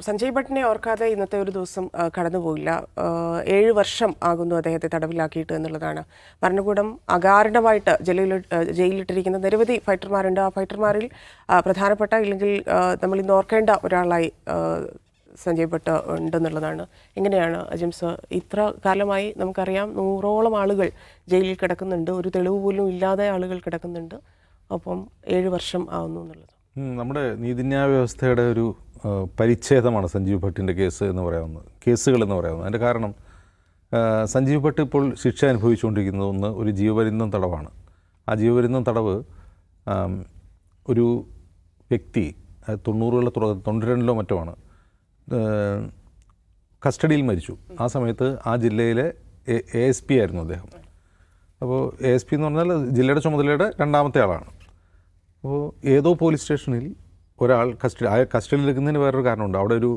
സഞ്ജയ് ഭട്ടിനെ ഓർക്കാതെ ഇന്നത്തെ ഒരു ദിവസം കടന്നുപോയില്ല. 7 വർഷം ആകുന്നു അദ്ദേഹത്തെ തടവിലാക്കിയിട്ട് എന്നുള്ളതാണ്. ഭരണകൂടം അകാരണമായിട്ട് ജയിലിലിട്ടിരിക്കുന്ന നിരവധി ഫൈറ്റർമാരുണ്ട്. ആ ഫൈറ്റർമാരിൽ പ്രധാനപ്പെട്ട ഇല്ലെങ്കിൽ നമ്മൾ ഇന്ന് ഓർക്കേണ്ട ഒരാളായി സഞ്ജയ് ഭട്ട് ഉണ്ടെന്നുള്ളതാണ്. എങ്ങനെയാണ് അജിംസ്, ഇത്ര കാലമായി നമുക്കറിയാം 100ഓളം ആളുകൾ ജയിലിൽ കിടക്കുന്നുണ്ട്, ഒരു തെളിവ് പോലും ഇല്ലാതെ ആളുകൾ കിടക്കുന്നുണ്ട്, ഒപ്പം 7 വർഷം ആവുന്നു എന്നുള്ളത്. നമ്മുടെ നീതിന്യായ വ്യവസ്ഥയുടെ ഒരു പരിച്ഛേദമാണ് സഞ്ജീവ് ഭട്ടിൻ്റെ കേസുകൾ എന്ന് പറയാവുന്നത്. അതിൻ്റെ കാരണം സഞ്ജീവ് ഭട്ട് ഇപ്പോൾ ശിക്ഷ അനുഭവിച്ചുകൊണ്ടിരിക്കുന്നത് ഒന്ന് ഒരു ജീവപര്യന്തം തടവാണ്. ആ ജീവപര്യന്തം തടവ് ഒരു വ്യക്തി 92 മറ്റോ ആണ് കസ്റ്റഡിയിൽ മരിച്ചു. ആ സമയത്ത് ആ ജില്ലയിലെ ASP ആയിരുന്നു അദ്ദേഹം. അപ്പോൾ ASP എന്ന് പറഞ്ഞാൽ ജില്ലയുടെ ചുമതലയുടെ 2ാമത്തെ ആളാണ്. അപ്പോൾ ഏതോ പോലീസ് സ്റ്റേഷനിൽ ഒരാൾ കസ്റ്റഡിയിൽ എടുക്കുന്നതിന് വേറൊരു കാരണമുണ്ട്. അവിടെ ഒരു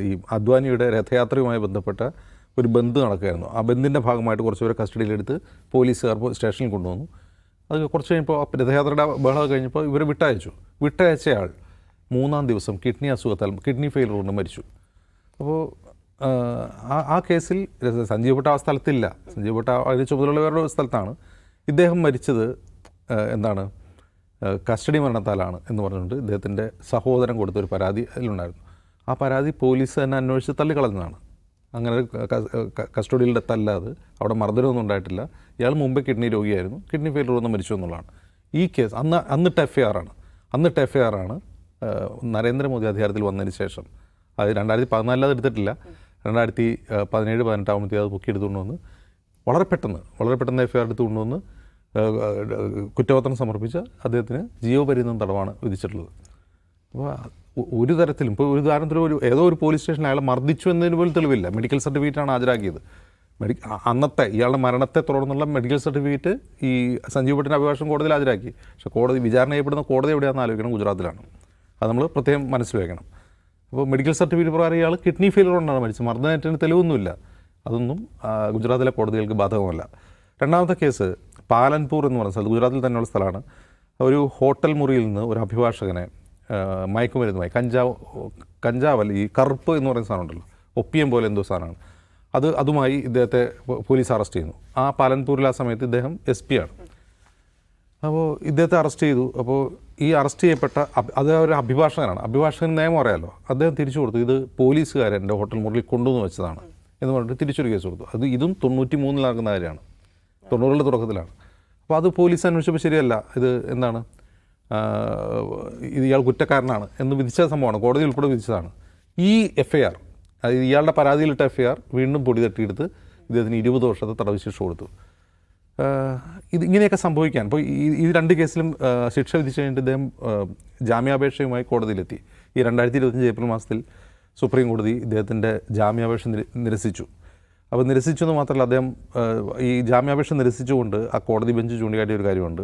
ഈ അദ്വാനിയുടെ രഥയാത്രയുമായി ബന്ധപ്പെട്ട ഒരു ബന്ദ് നടക്കുകയായിരുന്നു. ആ ബന്ദിൻ്റെ ഭാഗമായിട്ട് കുറച്ചുപേരെ കസ്റ്റഡിയിലെടുത്ത് പോലീസുകാർ സ്റ്റേഷനിൽ കൊണ്ടുവന്നു. അത് കുറച്ച് കഴിഞ്ഞപ്പോൾ രഥയാത്രയുടെ ബഹളം കഴിഞ്ഞപ്പോൾ ഇവരെ വിട്ടയച്ചയാൾ 3-ാം ദിവസം കിഡ്നി ഫെയിലർ കൊണ്ട് മരിച്ചു. അപ്പോൾ ആ കേസിൽ സഞ്ജീവ് ഭട്ട് ആ സ്ഥലത്തില്ല. സഞ്ജീവ് ഭട്ട് അതിന് ചുമതലയുള്ള വേറൊരു സ്ഥലത്താണ്. ഇദ്ദേഹം മരിച്ചത് കസ്റ്റഡി മരണത്താലാണ് എന്ന് പറഞ്ഞുകൊണ്ട് ഇദ്ദേഹത്തിൻ്റെ സഹോദരൻ കൊടുത്തൊരു പരാതി അതിലുണ്ടായിരുന്നു. ആ പരാതി പോലീസ് തന്നെ അന്വേഷിച്ച് തള്ളിക്കളഞ്ഞതാണ്. അങ്ങനെ കസ്റ്റഡിയിലെ തല്ലാതെ അവിടെ മർദ്ദനമൊന്നും ഉണ്ടായിട്ടില്ല. ഇയാൾ മുമ്പേ കിഡ്നി രോഗിയായിരുന്നു, കിഡ്നി ഫെയിലർ വന്ന് മരിച്ചു എന്നുള്ളതാണ് ഈ കേസ്. അന്നിട്ട് FIR ആണ് നരേന്ദ്രമോദി അധികാരത്തിൽ വന്നതിന് ശേഷം. അത് 2014 അത് എടുത്തിട്ടില്ല, 2017-18 ആകുമ്പോഴത്തേക്ക് അത് പൊക്കിയെടുത്തുകൊണ്ട് വന്ന് വളരെ പെട്ടെന്ന് FIR എടുത്ത് കൊണ്ടുവന്ന് കുറ്റപത്രം സമർപ്പിച്ച അദ്ദേഹത്തിന് ജീവപര്യന്തം തടവാണ് വിധിച്ചിട്ടുള്ളത്. അപ്പോൾ ഒരു തരത്തിലും ഇപ്പോൾ ഒരു ഉദാഹരണത്തിന് ഏതോ ഒരു പോലീസ് സ്റ്റേഷനിൽ അയാളെ മർദ്ദിച്ചു എന്നതിന് പോലും തെളിവില്ല. മെഡിക്കൽ സർട്ടിഫിക്കറ്റാണ് ഹാജരാക്കിയത്. അന്നത്തെ ഇയാളുടെ മരണത്തെ തുടർന്നുള്ള മെഡിക്കൽ സർട്ടിഫിക്കറ്റ് ഈ സഞ്ജീവ് ഭട്ടിൻ്റെ അഭിഭാഷകൻ കോടതിയിൽ ഹാജരാക്കി. പക്ഷേ കോടതി വിചാരണ ചെയ്യപ്പെടുന്ന കോടതി എവിടെയാണെന്ന് ആലോചിക്കണം, ഗുജറാത്തിലാണ്. അത് നമ്മൾ പ്രത്യേകം മനസ്സിൽ വയ്ക്കണം. അപ്പോൾ മെഡിക്കൽ സർട്ടിഫിക്കറ്റ് പ്രകാരം ഇയാൾ കിഡ്നി ഫെയിലർ കൊണ്ടാണ് മരിച്ചത്. മർദ്ദനത്തിന് തെളിവൊന്നുമില്ല. അതൊന്നും ഗുജറാത്തിലെ കോടതികൾക്ക് ബാധകമല്ല. 2ാമത്തെ കേസ് പാലൻപൂർ എന്ന് പറയുന്ന സ്ഥലത്ത്, ഗുജറാത്തിൽ തന്നെയുള്ള സ്ഥലമാണ്. ഒരു ഹോട്ടൽ മുറിയിൽ നിന്ന് ഒരു അഭിഭാഷകനെ മയക്കുമരുന്നുമായി കഞ്ചാവല്ല, ഈ കറുപ്പ് എന്ന് പറയുന്ന സാധനം ഉണ്ടല്ലോ, ഒപ്പിയം പോലെ എന്തോ സാധനമാണ്, അതുമായി ഇദ്ദേഹത്തെ പോലീസ് അറസ്റ്റ് ചെയ്യുന്നു. ആ പാലൻപൂരിൽ ആ സമയത്ത് ഇദ്ദേഹം SP ആണ്. അപ്പോൾ ഇദ്ദേഹത്തെ അറസ്റ്റ് ചെയ്തു. അപ്പോൾ ഈ അറസ്റ്റ് ചെയ്യപ്പെട്ട അത് ഒരു അഭിഭാഷകനാണ്. അഭിഭാഷകന് നിയമം അറിയാമല്ലോ. അദ്ദേഹം തിരിച്ചു കൊടുത്തു, ഇത് പോലീസുകാരെൻ്റെ ഹോട്ടൽ മുറിയിൽ കൊണ്ടുവന്ന് വെച്ചതാണ് എന്ന് പറഞ്ഞിട്ട് തിരിച്ചൊരു കേസ് കൊടുത്തു. ഇതും 93 നടക്കുന്ന കാര്യമാണ്, 90കളുടെ തുടക്കത്തിലാണ്. അപ്പോൾ അത് പോലീസ് അന്വേഷിച്ചപ്പോൾ ശരിയല്ല, ഇത് ഇയാൾ കുറ്റക്കാരനാണ് എന്ന് വിധിച്ച സംഭവമാണ്, കോടതി ഉൾപ്പെടെ വിധിച്ചതാണ്. ഈ FIR, അതായത് ഇയാളുടെ പരാതിയിലിട്ട FIR വീണ്ടും പൊടി തട്ടിയെടുത്ത് ഇദ്ദേഹത്തിന് 20 വർഷത്തെ തടവ് ശിക്ഷ കൊടുത്തു. ഇങ്ങനെയൊക്കെ സംഭവിക്കാൻ ഇപ്പോൾ ഈ 2 കേസിലും ശിക്ഷ വിധിച്ചു കഴിഞ്ഞിട്ട് ഇദ്ദേഹം ജാമ്യാപേക്ഷയുമായി കോടതിയിലെത്തി. ഈ 2025 ഏപ്രിൽ മാസത്തിൽ സുപ്രീം കോടതി ഇദ്ദേഹത്തിൻ്റെ ജാമ്യാപേക്ഷ നിരസിച്ചു. അപ്പോൾ നിരസിച്ചെന്ന് മാത്രമല്ല, അദ്ദേഹം ഈ ജാമ്യാപേക്ഷ നിരസിച്ചുകൊണ്ട് ആ കോടതി ബെഞ്ച് ചൂണ്ടിക്കാട്ടിയ ഒരു കാര്യമുണ്ട്,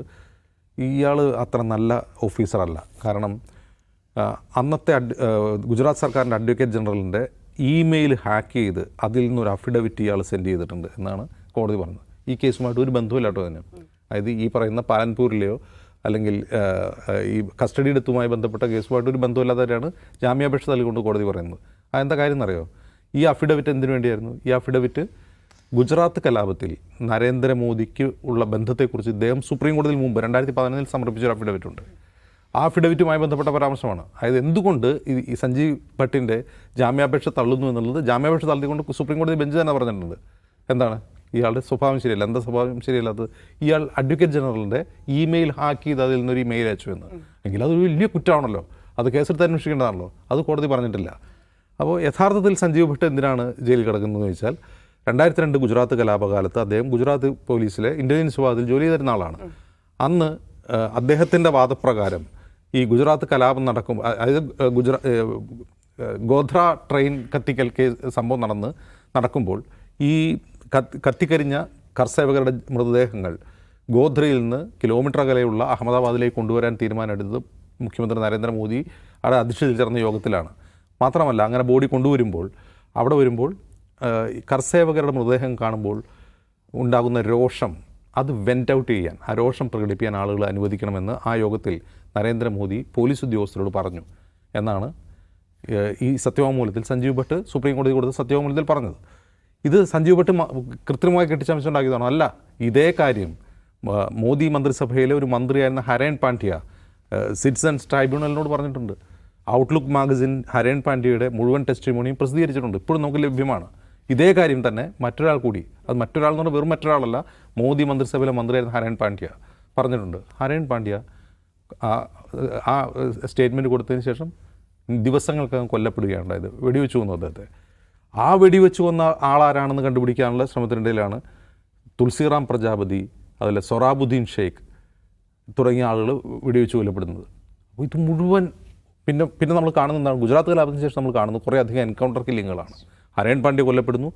ഇയാൾ അത്ര നല്ല ഓഫീസറല്ല. കാരണം അന്നത്തെ ഗുജറാത്ത് സർക്കാരിൻ്റെ അഡ്വക്കേറ്റ് ജനറലിൻ്റെ ഇമെയിൽ ഹാക്ക് ചെയ്ത് അതിൽ നിന്നൊരു അഫിഡവിറ്റ് ഇയാൾ സെൻഡ് ചെയ്തിട്ടുണ്ട് എന്നാണ് കോടതി പറഞ്ഞത്. ഈ കേസുമായിട്ട് ഒരു ബന്ധമില്ലാട്ടോ തന്നെ. അതായത് ഈ പറയുന്ന പാലൻപൂരിലെയോ അല്ലെങ്കിൽ ഈ കസ്റ്റഡി എടുത്തുമായി ബന്ധപ്പെട്ട കേസുമായിട്ട് ഒരു ബന്ധമില്ലാത്തവരാണ് ജാമ്യാപേക്ഷ തള്ളിക്കൊണ്ട് കോടതി പറയുന്നത്. അതെന്താ കാര്യം എന്നറിയോ? ഈ അഫിഡവിറ്റ് എന്തിനു വേണ്ടിയായിരുന്നു? ഈ അഫിഡവിറ്റ് ഗുജറാത്ത് കലാപത്തിൽ നരേന്ദ്രമോദിക്ക് ഉള്ള ബന്ധത്തെക്കുറിച്ച് ഇദ്ദേഹം സുപ്രീം കോടതിയിൽ മുമ്പ് 2011 സമർപ്പിച്ചൊരു അഫിഡവിറ്റ് ഉണ്ട്. ആ അഫിഡവിറ്റുമായി ബന്ധപ്പെട്ട പരാമർശമാണ്. അതായത് എന്തുകൊണ്ട് ഈ സഞ്ജീവ് ഭട്ടിൻ്റെ ജാമ്യാപേക്ഷ തള്ളുന്നു എന്നുള്ളത് ജാമ്യാപേക്ഷ തള്ളിക്കൊണ്ട് സുപ്രീം കോടതി ബെഞ്ച് തന്നെ പറഞ്ഞിട്ടുണ്ട്. എന്താണ് ഇയാളുടെ സ്വഭാവം ശരിയല്ല. എന്താ സ്വഭാവം ശരിയല്ലാത്തത്? ഇയാൾ അഡ്വക്കേറ്റ് ജനറലിൻ്റെ ഇമെയിൽ ഹാക്ക് ചെയ്ത് അതിൽ നിന്നൊരു ഇമെയിൽ അയച്ചു എന്ന്. എങ്കിൽ അതൊരു വലിയ കുറ്റമാണല്ലോ, അത് കേസെടുത്ത് അന്വേഷിക്കേണ്ടതാണല്ലോ. അത് കോടതി പറഞ്ഞിട്ടില്ല. അപ്പോൾ യഥാർത്ഥത്തിൽ സഞ്ജീവ് ഭട്ട് എന്തിനാണ് ജയിലിൽ കിടക്കുന്നതെന്ന് ചോദിച്ചാൽ 2002 ഗുജറാത്ത് കലാപകാലത്ത് അദ്ദേഹം ഗുജറാത്ത് പോലീസിലെ ഇൻ്റലിജൻസ് വിഭാഗത്തിൽ ജോലി ചെയ്തിരുന്ന ആളാണ്. അന്ന് അദ്ദേഹത്തിൻ്റെ വാദപ്രകാരം ഈ ഗുജറാത്ത് കലാപം അതായത് ഗോധ്ര ട്രെയിൻ കത്തിക്കൽ സംഭവം നടക്കുമ്പോൾ ഈ കത്തിക്കരിഞ്ഞ കർഷകരുടെ മൃതദേഹങ്ങൾ ഗോധ്രയിൽ നിന്ന് കിലോമീറ്റർ അകലെയുള്ള അഹമ്മദാബാദിലേക്ക് കൊണ്ടുവരാൻ തീരുമാനമെടുത്തത് മുഖ്യമന്ത്രി നരേന്ദ്രമോദി അവിടെ അധ്യക്ഷതയിൽ ചേർന്ന യോഗത്തിലാണ്. മാത്രമല്ല, അങ്ങനെ ബോഡി കൊണ്ടുവരുമ്പോൾ അവിടെ വരുമ്പോൾ കർഷകരുടെ മൃതദേഹം കാണുമ്പോൾ ഉണ്ടാകുന്ന രോഷം, അത് വെൻ്റ് ഔട്ട് ചെയ്യാൻ, ആ രോഷം പ്രകടിപ്പിക്കാൻ ആളുകളെ അനുവദിക്കണമെന്ന് ആ യോഗത്തിൽ നരേന്ദ്രമോദി പോലീസ് ഉദ്യോഗസ്ഥരോട് പറഞ്ഞു എന്നാണ് ഈ സത്യവാങ്മൂലത്തിൽ സഞ്ജീവ് ഭട്ട് സുപ്രീം കോടതി കൊടുത്ത സത്യവാങ്മൂലത്തിൽ പറഞ്ഞത്. ഇത് സഞ്ജീവ് ഭട്ട് കൃത്രിമമായി കെട്ടിച്ചമച്ചുണ്ടാക്കിയതാണോ? അല്ല. ഇതേ കാര്യം മോദി മന്ത്രിസഭയിലെ ഒരു മന്ത്രിയായിരുന്ന ഹരേൻ പാണ്ഡ്യ സിറ്റിസൺസ് ട്രൈബ്യൂണലിനോട് പറഞ്ഞിട്ടുണ്ട്. ഔട്ട്ലുക്ക് മാഗസിൻ ഹരേൻ പാണ്ഡ്യയുടെ മുഴുവൻ ടെസ്റ്റിമോണിയും പ്രസിദ്ധീകരിച്ചിട്ടുണ്ട്. ഇപ്പോഴും നമുക്ക് ലഭ്യമാണ്. ഇതേ കാര്യം തന്നെ മറ്റൊരാൾ കൂടി, അത് മറ്റൊരാൾ എന്ന് പറഞ്ഞാൽ വെറും മറ്റൊരാളല്ല, മോദി മന്ത്രിസഭയിലെ മന്ത്രിയായിരുന്ന ഹരേൻ പാണ്ഡ്യ പറഞ്ഞിട്ടുണ്ട്. ഹരേൻ പാണ്ഡ്യ ആ സ്റ്റേറ്റ്മെൻറ്റ് കൊടുത്തതിന് ശേഷം ദിവസങ്ങൾക്കകം കൊല്ലപ്പെടുകയാണ് ഉണ്ടായത്. വെടിവെച്ച് കൊന്നു അദ്ദേഹത്തെ. ആ വെടിവെച്ച് കൊന്ന ആളാരാണെന്ന് കണ്ടുപിടിക്കാനുള്ള ശ്രമത്തിനിടയിലാണ് തുളസിറാം പ്രജാപതി, അതുപോലെ സൊറാബുദ്ദീൻ ഷെയ്ഖ് തുടങ്ങിയ ആളുകൾ വെടിവെച്ച് കൊല്ലപ്പെടുന്നത്. അപ്പോൾ ഇത് മുഴുവൻ പിന്നെ നമ്മൾ കാണുന്നതാണ്, ഗുജറാത്ത് കലാപത്തിന് ശേഷം നമ്മൾ കാണുന്നത് കുറേ അധികം എൻകൗണ്ടർ കില്ലിങ്ങുകളാണ്. ഹരേൻ പാണ്ഡ്യ കൊല്ലപ്പെടുന്നു.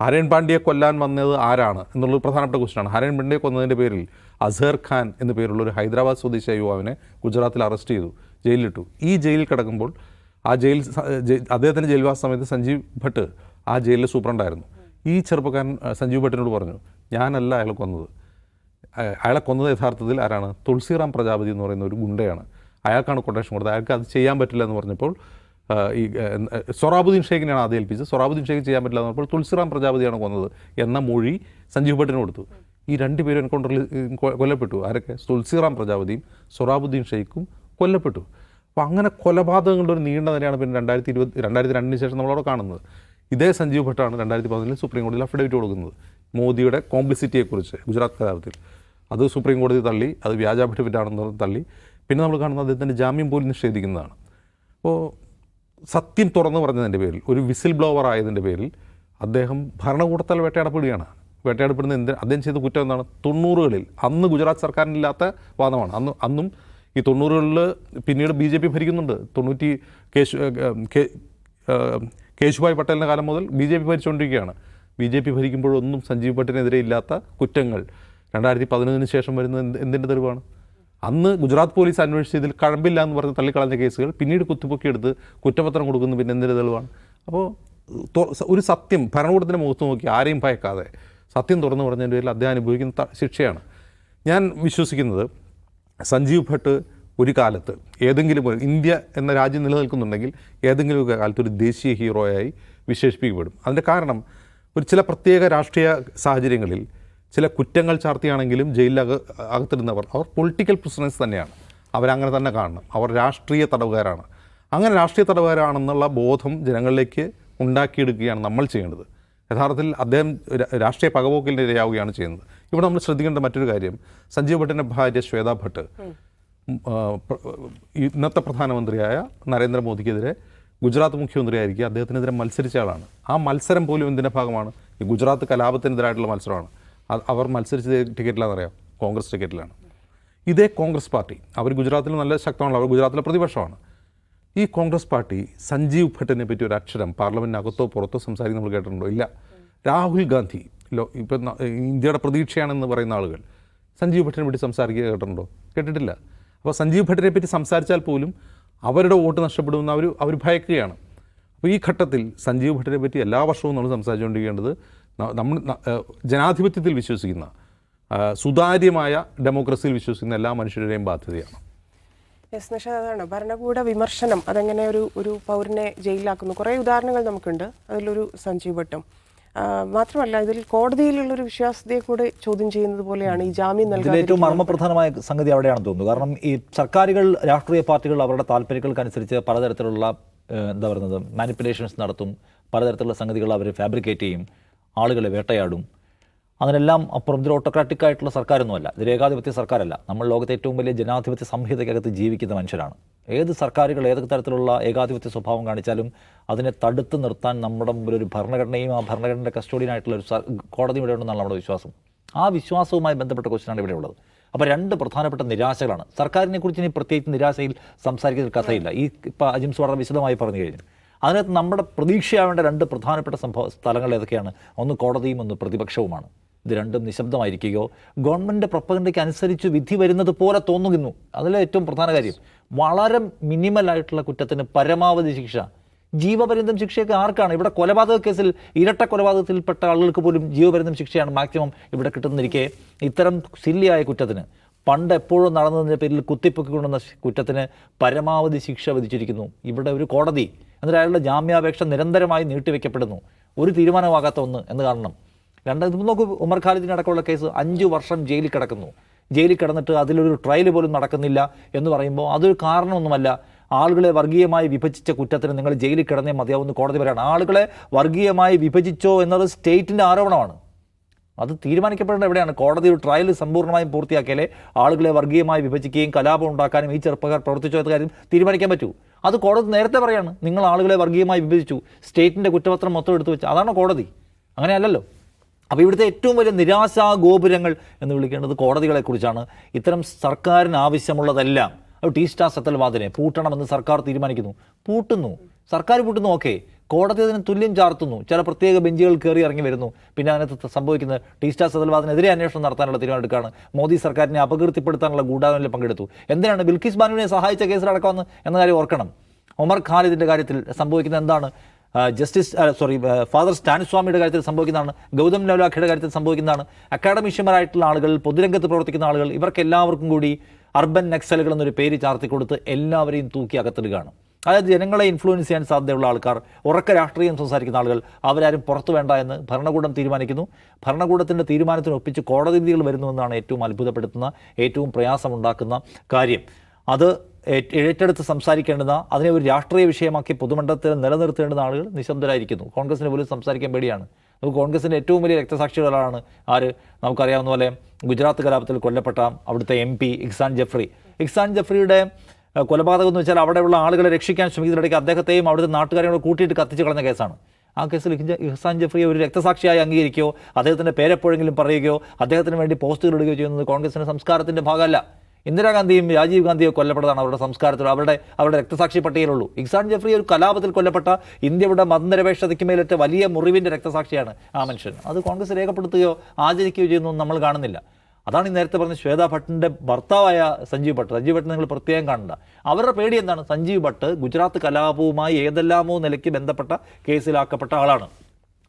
ഹരേൻ പാണ്ഡ്യയെ കൊല്ലാൻ വന്നത് ആരാണ് എന്നുള്ളത് പ്രധാനപ്പെട്ട ക്വസ്റ്റ്യനാണ്. ഹരേൻ പാണ്ഡ്യയെ കൊന്നതിൻ്റെ പേരിൽ അസ്ഹർ ഖാൻ എന്നു പേരുള്ള ഒരു ഹൈദരാബാദ് സ്വദേശിയായ യുവാവിനെ ഗുജറാത്തിൽ അറസ്റ്റ് ചെയ്തു, ജയിലിലിട്ടു. ഈ ജയിലിൽ കിടക്കുമ്പോൾ അദ്ദേഹത്തിൻ്റെ ജയിൽവാസ സമയത്ത് സഞ്ജീവ് ഭട്ട് ആ ജയിലിലെ സൂപ്രണ്ടായിരുന്നു. ഈ ചെറുപ്പക്കാരൻ സഞ്ജീവ് ഭട്ടിനോട് പറഞ്ഞു, ഞാനല്ല അയാളെ കൊന്നത്. അയാളെ കൊന്നത് യഥാർത്ഥത്തിൽ ആരാണ്? തുളസിറാം പ്രജാപതി എന്ന് പറയുന്ന ഒരു ഗുണ്ടയാണ്. അയാൾക്കാണ് കൊട്ടേഷൻ കൊടുത്തത്. അയാൾക്ക് അത് ചെയ്യാൻ പറ്റില്ല എന്ന് പറഞ്ഞപ്പോൾ ഈ സൊറാബുദ്ദീൻ ഷെയ്ഖിനെയാണ് ആദ്യം ഏൽപ്പിച്ചത്. സൊറാബുദ്ദീൻ ഷെയ്ഖ് ചെയ്യാൻ പറ്റില്ല എന്ന് പറഞ്ഞപ്പോൾ തുളസിറാം പ്രജാപതിയാണ് കൊന്നത് എന്ന മൊഴി സഞ്ജീവ് ഭട്ടിന് കൊടുത്തു. ഈ രണ്ടുപേരും എൻകൗണ്ടറിൽ കൊല്ലപ്പെട്ടു. ആരൊക്കെ? തുളസിറാം പ്രജാപതിയും സൊറാബുദ്ദീൻ ഷെയ്ഖും കൊല്ലപ്പെട്ടു. അപ്പോൾ അങ്ങനെ കൊലപാതകങ്ങളുടെ ഒരു നീണ്ട നിരയാണ് പിന്നെ 2002 ശേഷം നമ്മളവിടെ കാണുന്നത്. ഇതേ സഞ്ജീവ് ഭട്ടാണ് 2011 സുപ്രീം കോടതിയിൽ അഫിഡവിറ്റ് കൊടുക്കുന്നത് മോദിയുടെ കോംപ്ലിസിറ്റിയെക്കുറിച്ച് ഗുജറാത്ത് കലാപത്തിൽ. അത് സുപ്രീം കോടതി തള്ളി, അത് വ്യാജ അഫിഡവിറ്റാണെന്ന് തള്ളി. പിന്നെ നമ്മൾ കാണുന്നത് അദ്ദേഹത്തിൻ്റെ ജാമ്യം പോലും നിഷേധിക്കുന്നതാണ്. അപ്പോൾ സത്യം തുറന്നു പറഞ്ഞതിൻ്റെ പേരിൽ, ഒരു വിസിൽ ബ്ലോവർ ആയതിൻ്റെ പേരിൽ അദ്ദേഹം ഭരണകൂടത്താൽ വേട്ടയാടപ്പെടുകയാണ്. വേട്ടയാടപ്പെടുന്ന അദ്ദേഹം ചെയ്ത കുറ്റം എന്താണ്? 90കളിൽ അന്ന് ഗുജറാത്ത് സർക്കാരിനില്ലാത്ത വാദമാണ്. അന്നും ഈ 90കളിൽ പിന്നീട് BJP ഭരിക്കുന്നുണ്ട്. കേശുഭായ് പട്ടേലിൻ്റെ കാലം മുതൽ BJP ഭരിച്ചുകൊണ്ടിരിക്കുകയാണ്. BJP ഭരിക്കുമ്പോഴൊന്നും സഞ്ജീവ് ഭട്ടിനെതിരെ ഇല്ലാത്ത കുറ്റങ്ങൾ 2011 ശേഷം വരുന്നത് എന്തിൻ്റെ തെളിവാണ്? അന്ന് ഗുജറാത്ത് പോലീസ് അന്വേഷിച്ചതിൽ കഴമ്പില്ല എന്ന് പറഞ്ഞ് തള്ളിക്കളഞ്ഞ കേസുകൾ പിന്നീട് കുത്തിപ്പൊക്കിയെടുത്ത് കുറ്റപത്രം കൊടുക്കുന്നു. പിന്നെ എന്തിൻ്റെ തെളിവാണ്? അപ്പോൾ ഒരു സത്യം ഭരണകൂടത്തിൻ്റെ മുഖത്ത് നോക്കി ആരെയും ഭയക്കാതെ സത്യം തുറന്നു പറഞ്ഞതിൻ്റെ പേരിൽ അദ്ദേഹം അനുഭവിക്കുന്ന ശിക്ഷയാണ്. ഞാൻ വിശ്വസിക്കുന്നത് സഞ്ജീവ് ഭട്ട് ഒരു കാലത്ത് ഏതെങ്കിലും ഇന്ത്യ എന്ന രാജ്യം നിലനിൽക്കുന്നുണ്ടെങ്കിൽ ഏതെങ്കിലും ഒരു കാലത്ത് ഒരു ദേശീയ ഹീറോയായി വിശേഷിപ്പിക്കപ്പെടും. അതിൻ്റെ കാരണം ചില പ്രത്യേക രാഷ്ട്രീയ സാഹചര്യങ്ങളിൽ ചില കുറ്റങ്ങൾ ചാർത്തിയാണെങ്കിലും അകത്തിരുന്നവർ അവർ പൊളിറ്റിക്കൽ പ്രിസണേഴ്സ് തന്നെയാണ്. അവരങ്ങനെ തന്നെ കാണണം. അവർ രാഷ്ട്രീയ തടവുകാരാണ്. അങ്ങനെ രാഷ്ട്രീയ തടവുകാരാണെന്നുള്ള ബോധം ജനങ്ങളിലേക്ക് ഉണ്ടാക്കിയെടുക്കുകയാണ് നമ്മൾ ചെയ്യേണ്ടത്. യഥാർത്ഥത്തിൽ അദ്ദേഹം രാഷ്ട്രീയ പകപോക്കലിന് ഇരയാവുകയാണ് ചെയ്യുന്നത്. ഇവിടെ നമ്മൾ ശ്രദ്ധിക്കേണ്ട മറ്റൊരു കാര്യം, സഞ്ജീവ് ഭട്ടിൻ്റെ ഭാര്യ ശ്വേതാ ഭട്ട് ഇന്നത്തെ പ്രധാനമന്ത്രിയായ നരേന്ദ്രമോദിക്കെതിരെ ഗുജറാത്ത് മുഖ്യമന്ത്രിയായിരിക്കും അദ്ദേഹത്തിനെതിരെ മത്സരിച്ച ആളാണ്. ആ മത്സരം പോലും എന്തിൻ്റെ ഭാഗമാണ്? ഈ ഗുജറാത്ത് കലാപത്തിനെതിരായിട്ടുള്ള മത്സരമാണ്. അവർ മത്സരിച്ച ടിക്കറ്റിലാണെന്നറിയാം, കോൺഗ്രസ് ടിക്കറ്റിലാണ്. ഇതേ കോൺഗ്രസ് പാർട്ടി, അവർ ഗുജറാത്തിൽ നല്ല ശക്തമാണല്ലോ, അവർ ഗുജറാത്തിലെ പ്രതിപക്ഷമാണ്. ഈ കോൺഗ്രസ് പാർട്ടി സഞ്ജീവ് ഭട്ടിനെ പറ്റി ഒരു അക്ഷരം പാർലമെൻറ്റിനകത്തോ പുറത്തോ സംസാരിക്കുന്ന നമ്മൾ കേട്ടിട്ടുണ്ടോ? ഇല്ല. രാഹുൽ ഗാന്ധി ഇപ്പം ഇന്ത്യയുടെ പ്രതീക്ഷയാണെന്ന് പറയുന്ന ആളുകൾ സഞ്ജീവ് ഭട്ടിനെ പറ്റി സംസാരിക്കുക കേട്ടിട്ടുണ്ടോ? കേട്ടിട്ടില്ല. അപ്പോൾ സഞ്ജീവ് ഭട്ടിനെ പറ്റി സംസാരിച്ചാൽ പോലും അവരുടെ വോട്ട് നഷ്ടപ്പെടുമെന്ന് അവർ ഭയക്കുകയാണ്. അപ്പോൾ ഈ ഘട്ടത്തിൽ സഞ്ജീവ് ഭട്ടിനെ പറ്റി എല്ലാ വർഷവും നമ്മൾ സംസാരിച്ചുകൊണ്ടിരിക്കേണ്ടത് നമ്മൾ ജനാധിപത്യത്തിൽ വിശ്വസിക്കുന്ന, സുതാര്യമായ ഡെമോക്രസിയിൽ വിശ്വസിക്കുന്ന എല്ലാ മനുഷ്യരുടെയും ബാധ്യതയാണ്. യെസ് നിഷ, അതാണ് ഭരണകൂട വിമർശനം. അതെങ്ങനെ ഒരു പൗരനെ ജയിലിലാക്കുന്നു. കുറേ ഉദാഹരണങ്ങൾ നമുക്കുണ്ട്. അതിലൊരു സഞ്ജീവ് ഭട്ടും മാത്രമല്ല, ഇതിൽ കോടതിയിലുള്ളൊരു വിശ്വാസ്യതയെ കൂടെ ചോദ്യം ചെയ്യുന്നത് പോലെയാണ് ഈ ജാമ്യം നൽകുന്നത്. ഏറ്റവും മർമ്മപ്രധാനമായ സംഗതി അവിടെയാണെന്ന് തോന്നുന്നു. കാരണം ഈ സർക്കാരുകൾ, രാഷ്ട്രീയ പാർട്ടികൾ അവരുടെ താല്പര്യങ്ങൾക്കനുസരിച്ച് പലതരത്തിലുള്ള മാനിപ്പുലേഷൻസ് നടത്തും, പലതരത്തിലുള്ള സംഗതികൾ അവർ ഫാബ്രിക്കേറ്റ് ചെയ്യും, ആളുകളെ വേട്ടയാടും. അതിനെല്ലാം അപ്പുറം ഇതൊരു ഓട്ടോക്രാറ്റിക് ആയിട്ടുള്ള സർക്കാരൊന്നുമല്ല, ഇതൊരു ഏകാധിപത്യ സർക്കാരല്ല. നമ്മൾ ലോകത്തെ ഏറ്റവും വലിയ ജനാധിപത്യ സംഹിതയ്ക്കകത്ത് ജീവിക്കുന്ന മനുഷ്യരാണ്. ഏത് സർക്കാരുകൾ ഏത് തരത്തിലുള്ള ഏകാധിപത്യ സ്വഭാവം കാണിച്ചാലും അതിനെ തടുത്ത് നിർത്താൻ നമ്മുടെ മുമ്പിൽ ഒരു ഭരണഘടനയും ആ ഭരണഘടനയുടെ കസ്റ്റോഡിയനായിട്ടുള്ള ഒരു കോടതി ഇവിടെ ഉണ്ടെന്നാണ് നമ്മുടെ വിശ്വാസം. ആ വിശ്വാസവുമായി ബന്ധപ്പെട്ട ക്വസ്റ്റ്യനാണ് ഇവിടെ ഉള്ളത്. അപ്പോൾ രണ്ട് പ്രധാനപ്പെട്ട നിരാശകളാണ്. സർക്കാരിനെ കുറിച്ച് ഇനി പ്രത്യേകിച്ച് നിരാശയിൽ സംസാരിക്കുന്ന കഥയില്ല. ഇപ്പോൾ അജിംസ് വളരെ വിശദമായി പറഞ്ഞു കഴിഞ്ഞു. അതിനകത്ത് നമ്മുടെ പ്രതീക്ഷയാവേണ്ട രണ്ട് പ്രധാനപ്പെട്ട സ്ഥലങ്ങൾ ഏതൊക്കെയാണ്? ഒന്ന് കോടതിയും ഒന്ന് പ്രതിപക്ഷവുമാണ്. ഇത് രണ്ടും നിശബ്ദമായിരിക്കുകയോ ഗവൺമെൻറ് പ്രൊപ്പഗൻഡയ്ക്ക് അനുസരിച്ച് വിധി വരുന്നത് പോലെ തോന്നുന്നു. അതിലെ ഏറ്റവും പ്രധാന കാര്യം, വളരെ മിനിമലായിട്ടുള്ള കുറ്റത്തിന് പരമാവധി ശിക്ഷ, ജീവപര്യന്തം ശിക്ഷയൊക്കെ ആർക്കാണ്? ഇവിടെ കൊലപാതക കേസിൽ ഇരട്ട കൊലപാതകത്തിൽപ്പെട്ട ആളുകൾക്ക് പോലും ജീവപര്യന്തം ശിക്ഷയാണ് മാക്സിമം ഇവിടെ കിട്ടുന്നിരിക്കെ ഇത്തരം സില്ലിയായ കുറ്റത്തിന് പണ്ട് എപ്പോഴും നടന്നതിൻ്റെ പേരിൽ കുത്തിപ്പൊക്കിക്കൊണ്ടുവന്ന കുറ്റത്തിന് പരമാവധി ശിക്ഷ വിധിച്ചിരിക്കുന്നു ഇവിടെ ഒരു കോടതി. എന്നിട്ട് അയാളുടെ ജാമ്യാപേക്ഷ നിരന്തരമായി നീട്ടിവെക്കപ്പെടുന്നു. ഒരു തീരുമാനമാകാത്ത ഒന്ന് എന്ന് കാരണം. രണ്ടാമത് നോക്കൂ, ഉമർ ഖാലിദിനടക്കമുള്ള കേസ് 5 വർഷം ജയിലിൽ കിടക്കുന്നു. ജയിലിൽ കിടന്നിട്ട് അതിലൊരു ട്രയൽ പോലും നടക്കുന്നില്ല എന്ന് പറയുമ്പോൾ അതൊരു കാരണമൊന്നുമല്ല. ആളുകളെ വർഗീയമായി വിഭജിച്ച കുറ്റത്തിന് നിങ്ങൾ ജയിലിൽ കിടന്നേ മതിയാവുന്ന കോടതി പറയാണ്. ആളുകളെ വർഗീയമായി വിഭജിച്ചോ എന്നത് സ്റ്റേറ്റിൻ്റെ ആരോപണമാണ്. അത് തീരുമാനിക്കപ്പെടേണ്ട എവിടെയാണ്? കോടതി ഒരു ട്രയൽ സമ്പൂർണ്ണമായും പൂർത്തിയാക്കിയാലേ ആളുകളെ വർഗീയമായി വിഭജിക്കുകയും കലാപം ഉണ്ടാക്കാനും ഈ ചെറുപ്പക്കാർ പ്രവർത്തിച്ചോ എന്ന കാര്യം തീരുമാനിക്കാൻ പറ്റൂ. അത് കോടതി നേരത്തെ പറയാണ്, നിങ്ങൾ ആളുകളെ വർഗീയമായി വിഭജിച്ചു, സ്റ്റേറ്റിൻ്റെ കുറ്റപത്രം മൊത്തം എടുത്തു വെച്ചു. അതാണോ കോടതി? അങ്ങനെയല്ലല്ലോ. അപ്പോൾ ഇവിടുത്തെ ഏറ്റവും വലിയ നിരാശാ ഗോപുരങ്ങൾ എന്ന് വിളിക്കേണ്ടത് കോടതികളെക്കുറിച്ചാണ്. ഇത്തരം സർക്കാരിന് ആവശ്യമുള്ളതെല്ലാം ടീസ്റ്റാ സത്തൽവാദിനെ പൂട്ടണമെന്ന് സർക്കാർ തീരുമാനിക്കുന്നു, പൂട്ടുന്നു. സർക്കാർ പൂട്ടുന്നു, ഓക്കെ, കോടതി അതിന് തുല്യം ചാർത്തുന്നു. ചില പ്രത്യേക ബെഞ്ചുകൾ കയറി ഇറങ്ങി വരുന്നു. പിന്നെ അതിനകത്ത് സംഭവിക്കുന്നത് ടീസ്റ്റാ സത്തൽവാദിനെതിരെ അന്വേഷണം നടത്താനുള്ള തീരുമാനമെടുക്കുകയാണ്. മോദി സർക്കാരിനെ അപകീർത്തിപ്പെടുത്താനുള്ള ഗൂഢാലോചനയിൽ പങ്കെടുത്തു. എന്തിനാണ്? ബിൽക്കിസ് ബാനുവിനെ സഹായിച്ച കേസിലടക്കമെന്ന് എന്ന കാര്യം ഓർക്കണം. ഉമർ ഖാലിദിൻ്റെ കാര്യത്തിൽ സംഭവിക്കുന്നത് എന്താണ്? ഫാദർ സ്റ്റാനിസ്വാമിയുടെ കാര്യത്തിൽ സംഭവിക്കുന്നതാണ്. ഗൗതം നവലാഖയുടെ കാര്യത്തിൽ സംഭവിക്കുന്നതാണ്. അക്കാഡമിഷ്യന്മാരായിട്ടുള്ള ആളുകൾ, പൊതുരംഗത്ത് പ്രവർത്തിക്കുന്ന ആളുകൾ, ഇവർക്കെല്ലാവർക്കും കൂടി അർബൻ നക്സലുകൾ എന്നൊരു പേര് ചാർത്തിക്കൊടുത്ത് എല്ലാവരെയും തൂക്കി അകത്തിടുകയാണ്. അതായത് ജനങ്ങളെ ഇൻഫ്ലുവൻസ് ചെയ്യാൻ സാധ്യതയുള്ള ആൾക്കാർ, ഉറക്ക രാഷ്ട്രീയം സംസാരിക്കുന്ന ആളുകൾ, അവരാരും പുറത്തു വേണ്ട എന്ന് ഭരണകൂടം തീരുമാനിക്കുന്നു. ഭരണകൂടത്തിൻ്റെ തീരുമാനത്തിന് ഒപ്പിച്ച് കോടതി വിധികൾ വരുന്നുവെന്നാണ് ഏറ്റവും അത്ഭുതപ്പെടുത്തുന്ന, ഏറ്റവും പ്രയാസമുണ്ടാക്കുന്ന കാര്യം. അത് ഏറ്റെടുത്ത് സംസാരിക്കേണ്ടുന്ന, അതിനെ ഒരു രാഷ്ട്രീയ വിഷയമാക്കി പൊതുമണ്ഡലത്തിൽ നിലനിർത്തേണ്ടുന്ന ആളുകൾ നിശബ്ദരായിരിക്കുന്നു. കോൺഗ്രസിന് പോലും സംസാരിക്കാൻ പേടിയാണ്. നമുക്ക് കോൺഗ്രസിൻ്റെ ഏറ്റവും വലിയ രക്തസാക്ഷികളാണ് ആര്? നമുക്കറിയാവുന്ന പോലെ ഗുജറാത്ത് കലാപത്തിൽ കൊല്ലപ്പെട്ട അവിടുത്തെ MP ഇഹ്സാൻ ജഫ്രിയുടെ കൊലപാതകം എന്ന് വെച്ചാൽ അവിടെയുള്ള ആളുകളെ രക്ഷിക്കാൻ ശ്രമിക്കുന്നതിനിടയ്ക്ക് അദ്ദേഹത്തെയും അവിടുത്തെ നാട്ടുകാരെയും കൂട്ടിയിട്ട് കത്തിച്ച് കളഞ്ഞ കേസാണ്. ആ കേസിൽ ഇഹ്സാൻ ജഫ്രിയെ ഒരു രക്തസാക്ഷിയായി അംഗീകരിക്കുകയോ അദ്ദേഹത്തിൻ്റെ പേരെപ്പോഴെങ്കിലും പറയുകയോ അദ്ദേഹത്തിന് വേണ്ടി പോസ്റ്റുകൾ ഇടുകയോ ചെയ്യുന്നത് കോൺഗ്രസിൻ്റെ സംസ്കാരത്തിൻ്റെ ഭാഗമല്ല. ഇന്ദിരാഗാന്ധിയും രാജീവ് ഗാന്ധിയും കൊല്ലപ്പെട്ടതാണ് അവരുടെ സംസ്കാരത്തിൽ, അവരുടെ രക്തസാക്ഷി പട്ടികയിലുള്ളൂ. ഇഹ്സാൻ ജഫ്രി ഒരു കലാപത്തിൽ കൊല്ലപ്പെട്ട ഇന്ത്യയുടെ മതനിരപേക്ഷതയ്ക്ക് മേലേറ്റ വലിയ മുറിവിൻ്റെ രക്തസാക്ഷിയാണ് ആ മനുഷ്യൻ. അത് കോൺഗ്രസ് രേഖപ്പെടുത്തുകയോ ആചരിക്കുകയോ ചെയ്യുന്നൊന്നും നമ്മൾ കാണുന്നില്ല. അതാണ് ഈ നേരത്തെ പറഞ്ഞ ശ്വേതാ ഭട്ടിൻ്റെ ഭർത്താവായ സഞ്ജീവ് ഭട്ട് നിങ്ങൾ പ്രത്യേകം കാണണ്ട. അവരുടെ പേടി എന്താണ്? സഞ്ജീവ് ഭട്ട് ഗുജറാത്ത് കലാപവുമായി ഏതെല്ലാമോ നിലയ്ക്ക് ബന്ധപ്പെട്ട കേസിലാക്കപ്പെട്ട ആളാണ്.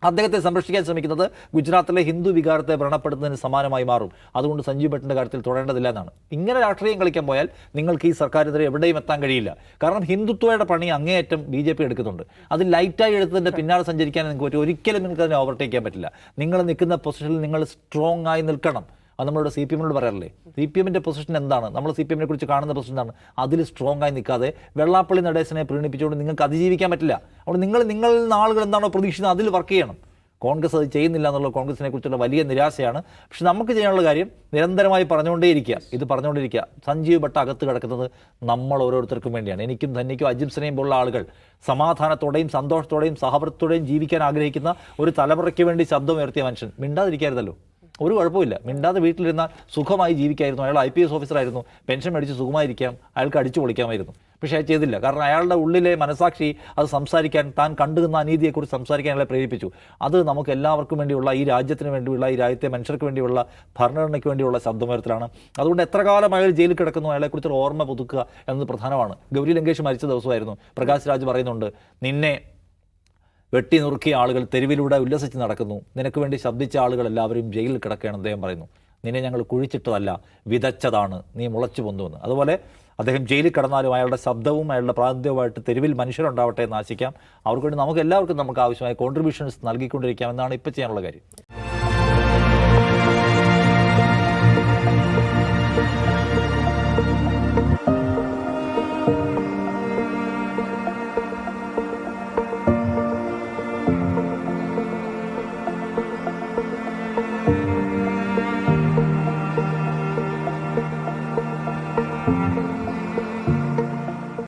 അദ്ദേഹത്തെ സംരക്ഷിക്കാൻ ശ്രമിക്കുന്നത് ഗുജറാത്തിലെ ഹിന്ദു വികാരത്തെ വ്രണപ്പെടുത്തുന്നതിന് സമാനമായി മാറും. അതുകൊണ്ട് സഞ്ജീവ് ഭട്ടിൻ്റെ കാര്യത്തിൽ തുടരേണ്ടതില്ല എന്നാണ്. ഇങ്ങനെ രാഷ്ട്രീയം കളിക്കാൻ പോയാൽ നിങ്ങൾക്ക് ഈ സർക്കാരിനെതിരെ എവിടെയും എത്താൻ കഴിയില്ല. കാരണം ഹിന്ദുത്വയുടെ പണി അങ്ങേയറ്റം BJP എടുക്കുന്നുണ്ട്. അത് ലൈറ്റായി എടുത്തതിൻ്റെ പിന്നാലെ സഞ്ചരിക്കാൻ നിങ്ങൾക്ക് പറ്റും. ഒരിക്കലും നിങ്ങൾക്ക് അതിനെ ഓവർടേക്ക് ചെയ്യാൻ പറ്റില്ല. നിങ്ങൾ നിൽക്കുന്ന പൊസിഷനിൽ നിങ്ങൾ സ്ട്രോങ് ആയി നിൽക്കണം. അത് നമ്മളിവിടെ CPM പറയാറില്ലേ, CPMൻ്റെ പൊസിഷൻ എന്താണ്? നമ്മൾ CPMനെ കുറിച്ച് കാണുന്ന പൊസിഷൻ എന്താണ്? അതിൽ സ്ട്രോങ് ആയി നിൽക്കാതെ വെള്ളാപ്പള്ളി നടേശനെ പ്രീണിപ്പിച്ചുകൊണ്ട് നിങ്ങൾക്ക് അതിജീവിക്കാൻ പറ്റില്ല. അവിടെ നിങ്ങളിൽ നിന്ന് ആളുകൾ എന്താണോ പ്രതീക്ഷിക്കുന്നത് അതിൽ വർക്ക് ചെയ്യണം. കോൺഗ്രസ് അത് ചെയ്യുന്നില്ല എന്നുള്ള കോൺഗ്രസിനെ കുറിച്ചുള്ള വലിയ നിരാശയാണ്. പക്ഷെ നമുക്ക് ചെയ്യാനുള്ള കാര്യം നിരന്തരമായി പറഞ്ഞുകൊണ്ടേയിരിക്കുക. സഞ്ജീവ് ഭട്ട് അകത്ത് കിടക്കുന്നത് നമ്മൾ ഓരോരുത്തർക്കും വേണ്ടിയാണ്. എനിക്കും ധന്യയ്ക്കും അജിംസനെയും പോലുള്ള ആളുകൾ സമാധാനത്തോടെയും സന്തോഷത്തോടെയും സഹവർത്തോടെയും ജീവിക്കാൻ ആഗ്രഹിക്കുന്ന ഒരു തലമുറയ്ക്ക് വേണ്ടി ശബ്ദം ഉയർത്തിയ മനുഷ്യൻ മിണ്ടാതിരിക്കായിരുന്നല്ലോ. ഒരു കുഴപ്പമില്ല, മിണ്ടാതെ വീട്ടിലിരുന്നാൽ സുഖമായി ജീവിക്കായിരുന്നു. അയാൾ IPS ഓഫീസറായിരുന്നു, പെൻഷൻ മേടിച്ച് സുഖമായിരിക്കാം, അയാൾക്ക് അടിച്ചു പൊളിക്കാമായിരുന്നു. പക്ഷേ അത് ചെയ്തില്ല. കാരണം അയാളുടെ ഉള്ളിലെ മനസാക്ഷി അത് സംസാരിക്കാൻ, താൻ കണ്ടുകുന്ന അനീതിയെക്കുറിച്ച് സംസാരിക്കാൻ അയാളെ പ്രേരിപ്പിച്ചു. അത് നമുക്ക് എല്ലാവർക്കും വേണ്ടിയുള്ള, ഈ രാജ്യത്തിന് വേണ്ടിയുള്ള, ഈ രാജ്യത്തെ മനുഷ്യർക്ക് വേണ്ടിയുള്ള, ഭരണഘടനയ്ക്ക് വേണ്ടിയുള്ള ശബ്ദമുയർത്തലാണ്. അതുകൊണ്ട് എത്ര കാലം അയാൾ ജയിലിൽ കിടക്കുന്നു അയാളെക്കുറിച്ച് ഓർമ്മ പുതുക്കുക എന്നത് പ്രധാനമാണ്. ഗൗരി ലങ്കേഷ് മരിച്ച ദിവസമായിരുന്നു. പ്രകാശ് രാജ് പറയുന്നുണ്ട്, നിന്നെ വെട്ടി നുറുക്കിയ ആളുകൾ തെരുവിലൂടെ ഉല്ലസിച്ച് നടക്കുന്നു, നിനക്ക് വേണ്ടി ശബ്ദിച്ച ആളുകൾ എല്ലാവരും ജയിലിൽ കിടക്കുകയാണ് അദ്ദേഹം പറയുന്നു. നിന്നെ ഞങ്ങൾ കുഴിച്ചിട്ടതല്ല, വിതച്ചതാണ്, നീ മുളച്ചു പൊന്തുവെന്ന്. അതുപോലെ അദ്ദേഹം ജയിലിൽ കിടന്നാലും അയാളുടെ ശബ്ദവും അയാളുടെ പ്രാതിനിധ്യവുമായിട്ട് തെരുവിൽ മനുഷ്യരുണ്ടാവട്ടെ എന്ന് ആശിക്കാം. അവർക്ക് വേണ്ടി നമുക്ക് എല്ലാവർക്കും നമുക്ക് ആവശ്യമായ കോൺട്രിബ്യൂഷൻസ് നൽകിക്കൊണ്ടിരിക്കാം എന്നാണ് ഇപ്പോൾ ചെയ്യാനുള്ള കാര്യം.